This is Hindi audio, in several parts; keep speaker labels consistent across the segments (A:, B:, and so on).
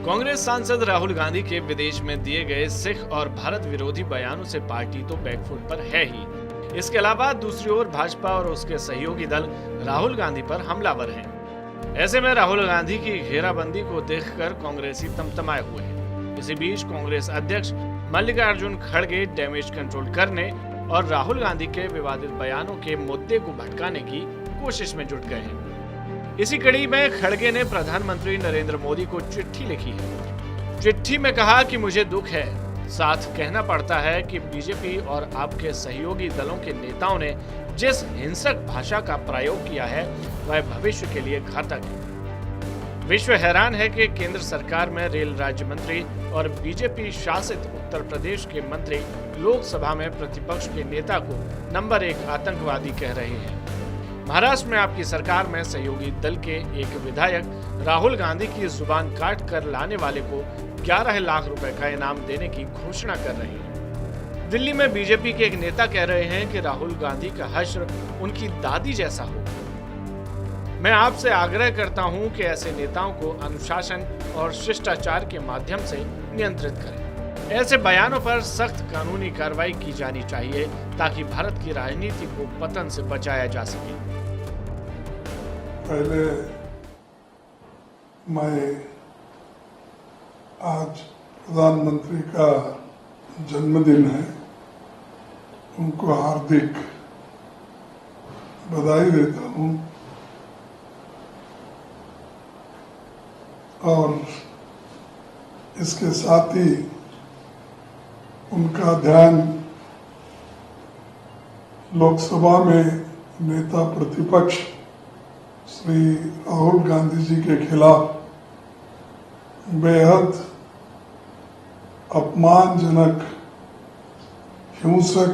A: कांग्रेस सांसद राहुल गांधी के विदेश में दिए गए सिख और भारत विरोधी बयानों से पार्टी तो बैकफुट पर है ही। इसके अलावा दूसरी ओर भाजपा और उसके सहयोगी दल राहुल गांधी पर हमलावर हैं। ऐसे में राहुल गांधी की घेराबंदी को देखकर कांग्रेसी तमतमाए हुए हैं। इसी बीच कांग्रेस अध्यक्ष मल्लिकार्जुन खड़गे डैमेज कंट्रोल करने और राहुल गांधी के विवादित बयानों के मुद्दे को भटकाने की कोशिश में जुट गए हैं। इसी कड़ी में खड़गे ने प्रधानमंत्री नरेंद्र मोदी को चिट्ठी लिखी है। चिट्ठी में कहा कि मुझे दुख है, साथ कहना पड़ता है कि बीजेपी और आपके सहयोगी दलों के नेताओं ने जिस हिंसक भाषा का प्रयोग किया है वह भविष्य के लिए घातक है। विश्व हैरान है कि केंद्र सरकार में रेल राज्य मंत्री और बीजेपी शासित उत्तर प्रदेश के मंत्री लोकसभा में प्रतिपक्ष के नेता को नंबर 1 आतंकवादी कह रहे हैं। महाराष्ट्र में आपकी सरकार में सहयोगी दल के एक विधायक राहुल गांधी की जुबान काट कर लाने वाले को 11 लाख रुपए का इनाम देने की घोषणा कर रहे हैं। दिल्ली में बीजेपी के एक नेता कह रहे हैं कि राहुल गांधी का हश्र उनकी दादी जैसा हो। मैं आपसे आग्रह करता हूं कि ऐसे नेताओं को अनुशासन और शिष्टाचार के माध्यम से नियंत्रित करें। ऐसे बयानों पर सख्त कानूनी कार्रवाई की जानी चाहिए ताकि भारत की राजनीति को पतन से बचाया जा सके।
B: पहले मैं आज प्रधानमंत्री का जन्मदिन है, उनको हार्दिक बधाई देता हूं और इसके साथ ही उनका ध्यान लोकसभा में नेता प्रतिपक्ष श्री राहुल गांधी जी के खिलाफ बेहद अपमानजनक, हिंसक,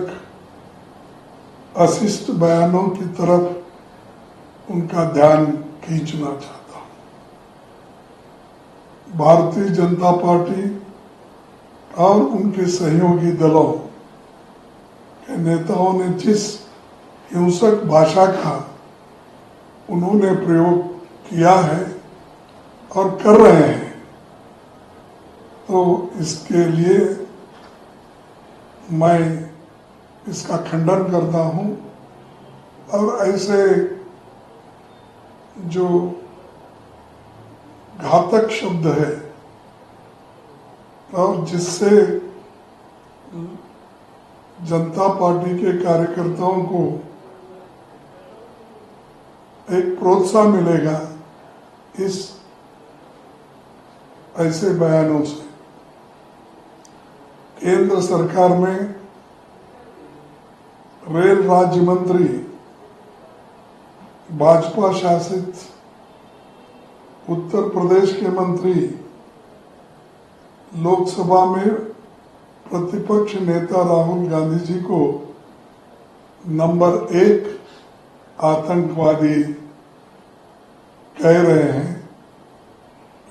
B: अशिष्ट बयानों की तरफ उनका ध्यान खींचना चाहता हूं। भारतीय जनता पार्टी और उनके सहयोगी दलों के नेताओं ने जिस हिंसक भाषा का उन्होंने प्रयोग किया है और कर रहे हैं, तो इसके लिए मैं इसका खंडन करता हूं और ऐसे जो घातक शब्द है और जिससे जनता पार्टी के कार्यकर्ताओं को एक प्रोत्साहन मिलेगा, इस ऐसे बयानों से केंद्र सरकार में रेल राज्य मंत्री, भाजपा शासित उत्तर प्रदेश के मंत्री, लोकसभा में प्रतिपक्ष नेता राहुल गांधी जी को नंबर 1 आतंकवादी कह रहे हैं।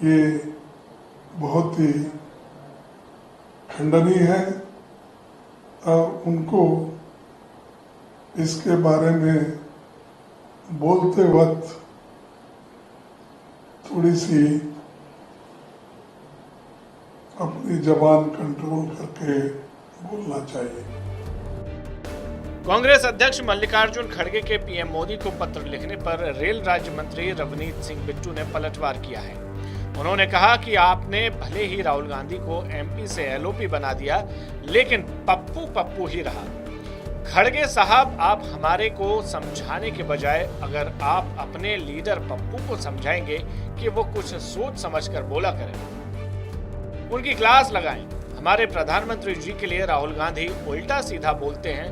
B: ये बहुत ही खंडनीय है और उनको इसके बारे में बोलते वक्त थोड़ी सी अपनी जबान कंट्रोल करके बोलना चाहिए।
A: कांग्रेस अध्यक्ष मल्लिकार्जुन खड़गे के पीएम मोदी को पत्र लिखने पर रेल राज्य मंत्री रवनीत सिंह बिट्टू ने पलटवार किया है। उन्होंने कहा कि आपने भले ही राहुल गांधी को एमपी से एलओपी बना दिया, लेकिन पप्पू पप्पू ही रहा। खड़गे साहब, आप हमारे को समझाने के बजाय अगर आप अपने लीडर पप्पू को समझाएंगे कि वो कुछ सोच समझकर बोला करें, उनकी क्लास लगाएं। हमारे प्रधानमंत्री जी के लिए राहुल गांधी उल्टा सीधा बोलते हैं,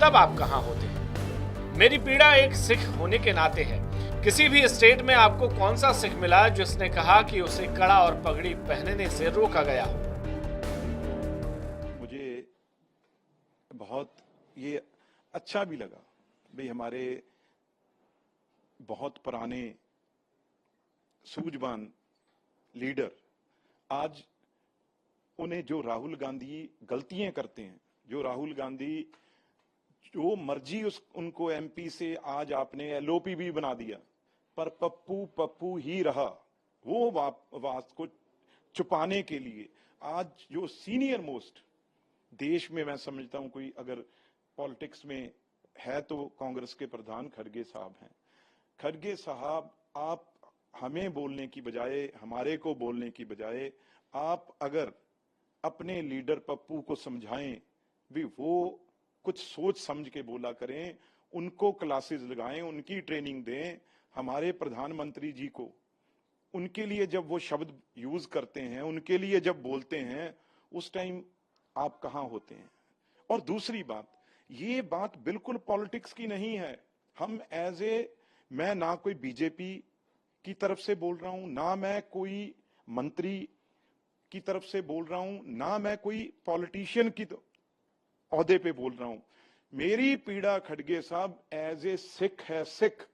A: तब आप कहां होते हैं? मेरी पीड़ा एक सिख होने के नाते है। किसी भी स्टेट में आपको कौन सा सिख मिला जिसने कहा कि उसे कड़ा और पगड़ी पहनने से रोका गया हो?
C: मुझे बहुत ये अच्छा भी लगा भाई, हमारे बहुत पुराने सूझवान लीडर आज उन्हें जो राहुल गांधी गलतियां करते हैं, जो राहुल गांधी जो मर्जी उनको एमपी से आज आपने एलओपी भी बना दिया, पर पप्पू पप्पू ही रहा। वो बात को छुपाने के लिए आज जो सीनियर मोस्ट देश में, मैं समझता हूं कोई अगर पॉलिटिक्स में है तो कांग्रेस के प्रधान खड़गे साहब हैं। खड़गे साहब, आप हमें बोलने की बजाय, हमारे को बोलने की बजाय, आप अगर अपने लीडर पप्पू को समझाएं भी वो कुछ सोच समझ के बोला करें, उनको क्लासेस लगाएं, उनकी ट्रेनिंग दें। हमारे प्रधानमंत्री जी को, उनके लिए जब वो शब्द यूज करते हैं, उनके लिए जब बोलते हैं, उस टाइम आप कहां होते हैं। और दूसरी बात, ये बात बिल्कुल पॉलिटिक्स की नहीं है। हम मैं ना कोई बीजेपी की तरफ से बोल रहा हूं, ना मैं कोई मंत्री की तरफ से बोल रहा हूं, ना मैं कोई पॉलिटिशियन की ओहदे पे बोल रहा हूं। मेरी पीड़ा खड़गे साहब ए सिख है, सिख।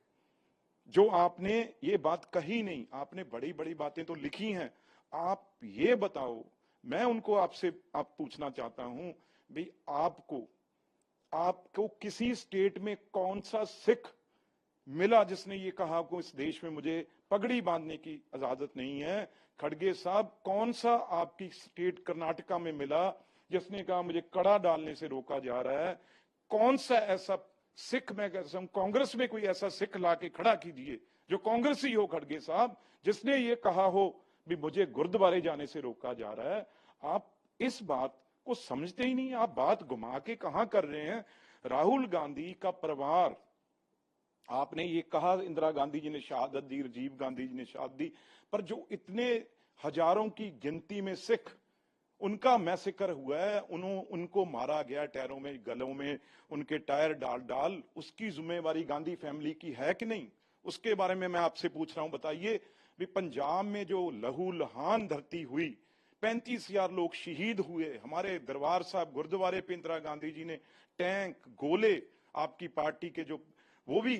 C: जो आपने ये बात कही नहीं, आपने बड़ी बड़ी बातें तो लिखी हैं, आप ये बताओ, मैं उनको आपसे पूछना चाहता हूं भाई, आपको किसी स्टेट में कौन सा सिख मिला जिसने ये कहा को इस देश में मुझे पगड़ी बांधने की इजाजत नहीं है? खड़गे साहब, कौन सा आपकी स्टेट कर्नाटका में मिला जिसने कहा मुझे कड़ा डालने से रोका जा रहा है? कौन सा ऐसा सिख, मैं कहता हूं कांग्रेस में कोई ऐसा सिख लाके खड़ा कीजिए जो कांग्रेसी हो खड़गे साहब, जिसने ये कहा हो भी मुझे गुरुद्वारे जाने से रोका जा रहा है। आप इस बात को समझते ही नहीं, आप बात घुमा के कहां कर रहे हैं। राहुल गांधी का परिवार, आपने ये कहा इंदिरा गांधी जी ने शहादत दी, राजीव गांधी जी ने शहादत दी, पर जो इतने हजारों की गिनती में सिख, उनका मैसेकर हुआ है, उनको मारा गया टायरों में, गलों में उनके टायर डाल, उसकी जिम्मेवारी गांधी फैमिली की है कि नहीं? उसके बारे में मैं आपसे पूछ रहा हूं, बताइए भी पंजाब में जो लहू लहान धरती हुई, 35,000 लोग शहीद हुए, हमारे दरबार साहब गुरुद्वारे पे इंदिरा गांधी जी ने टैंक, गोले, आपकी पार्टी के जो वो भी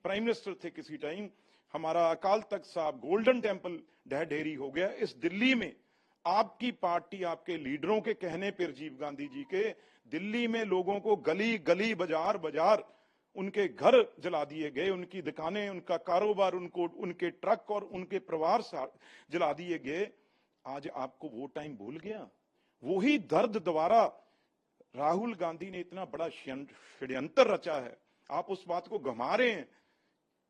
C: प्राइम मिनिस्टर थे किसी टाइम, हमारा अकाल तख्त साहब गोल्डन टेम्पल ढह ढेरी हो गया। इस दिल्ली में आपकी पार्टी, आपके लीडरों के कहने पर, राजीव गांधी जी के, दिल्ली में लोगों को गली गली, बाजार बाजार, उनके घर जला दिए गए, उनकी दुकानें, उनका कारोबार, उनके ट्रक और उनके परिवार जला दिए गए। आज आपको वो टाइम भूल गया? वही दर्द दोबारा राहुल गांधी ने इतना बड़ा षड्यंत्र रचा है, आप उस बात को घुमा रहे हैं।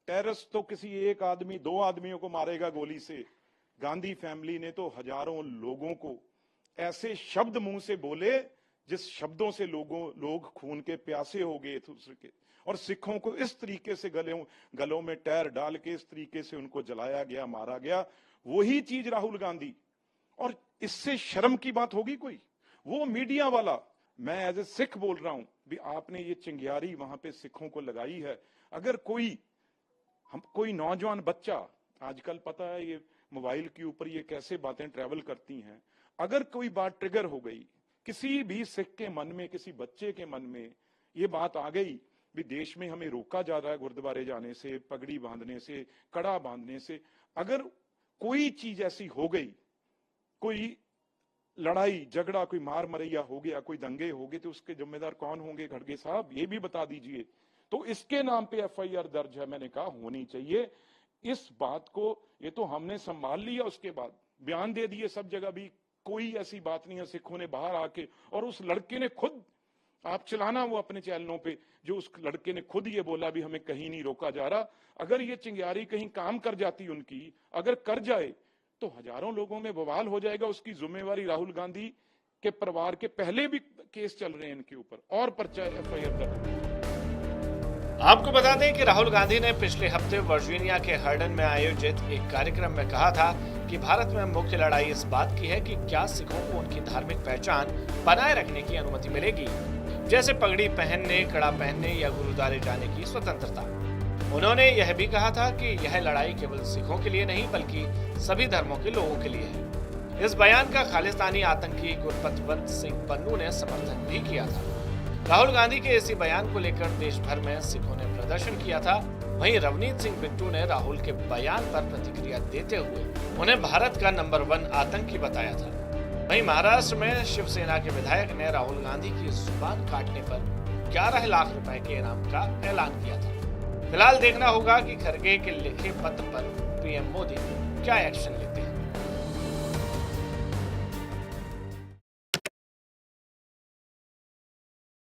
C: टेररिस्ट तो किसी एक आदमी, 2 आदमियों को मारेगा गोली से, गांधी फैमिली ने तो हजारों लोगों को ऐसे शब्द मुंह से बोले जिस शब्दों से लोग खून के प्यासे हो गए दूसरे के, और सिखों को इस तरीके से गलों में टायर डाल के इस तरीके से उनको जलाया गया, मारा गया। वही चीज राहुल गांधी, और इससे शर्म की बात होगी कोई? वो मीडिया वाला, मैं एज ए सिख बोल रहा हूं भी, आपने ये चिंगारी वहां पे सिखों को लगाई है। अगर कोई नौजवान बच्चा, आजकल पता है ये मोबाइल के ऊपर ये कैसे बातें ट्रेवल करती हैं, अगर कोई बात ट्रिगर हो गई किसी भी सिख के मन में, किसी बच्चे के मन में ये बात आ गई भी देश में हमें रोका जा रहा है गुरुद्वारे जाने से, पगड़ी बांधने से, कड़ा बांधने से, अगर कोई चीज ऐसी हो गई, कोई लड़ाई झगड़ा, कोई मार मरैया हो गया, कोई दंगे हो गए, तो उसके जिम्मेदार कौन होंगे खड़गे साहब? ये भी बता दीजिए। तो इसके नाम पे एफआईआर दर्ज है, मैंने कहा होनी चाहिए। इस बात को ये तो हमने संभाल लिया, उसके बाद बयान दे दिए सब जगह, भी कोई ऐसी बात नहीं है। सिखों ने बाहर आके, और उस लड़के ने खुद, आप चलाना वो अपने चैनलों पे, जो उस लड़के ने खुद ये बोला भी हमें कहीं नहीं रोका जा रहा। अगर ये चिंगारी कहीं काम कर जाती उनकी, अगर कर जाए तो हजारों लोगों में बवाल हो जाएगा। उसकी जिम्मेवारी राहुल गांधी के परिवार के पहले भी केस चल रहे हैं इनके ऊपर, और पर्चा एफआईआर दर्ज।
A: आपको बता दें कि राहुल गांधी ने पिछले हफ्ते वर्जीनिया के हर्डन में आयोजित एक कार्यक्रम में कहा था कि भारत में मुख्य लड़ाई इस बात की है कि क्या सिखों को उनकी धार्मिक पहचान बनाए रखने की अनुमति मिलेगी, जैसे पगड़ी पहनने, कड़ा पहनने या गुरुद्वारे जाने की स्वतंत्रता। उन्होंने यह भी कहा था कि यह लड़ाई केवल सिखों के लिए नहीं बल्कि सभी धर्मों के लोगों के लिए है। इस बयान का खालिस्तानी आतंकी गुरपतवंत सिंह पन्नू ने समर्थन भी किया था। राहुल गांधी के इसी बयान को लेकर देश भर में सिखों ने प्रदर्शन किया था। वहीं रवनीत सिंह बिट्टू ने राहुल के बयान पर प्रतिक्रिया देते हुए उन्हें भारत का नंबर 1 आतंकी बताया था। वहीं महाराष्ट्र में शिवसेना के विधायक ने राहुल गांधी की जुबान काटने पर 11 लाख रुपए के इनाम का ऐलान किया था। फिलहाल देखना होगा कि खरगे के लिखे पत्र पर पीएम मोदी क्या एक्शन लेते हैं।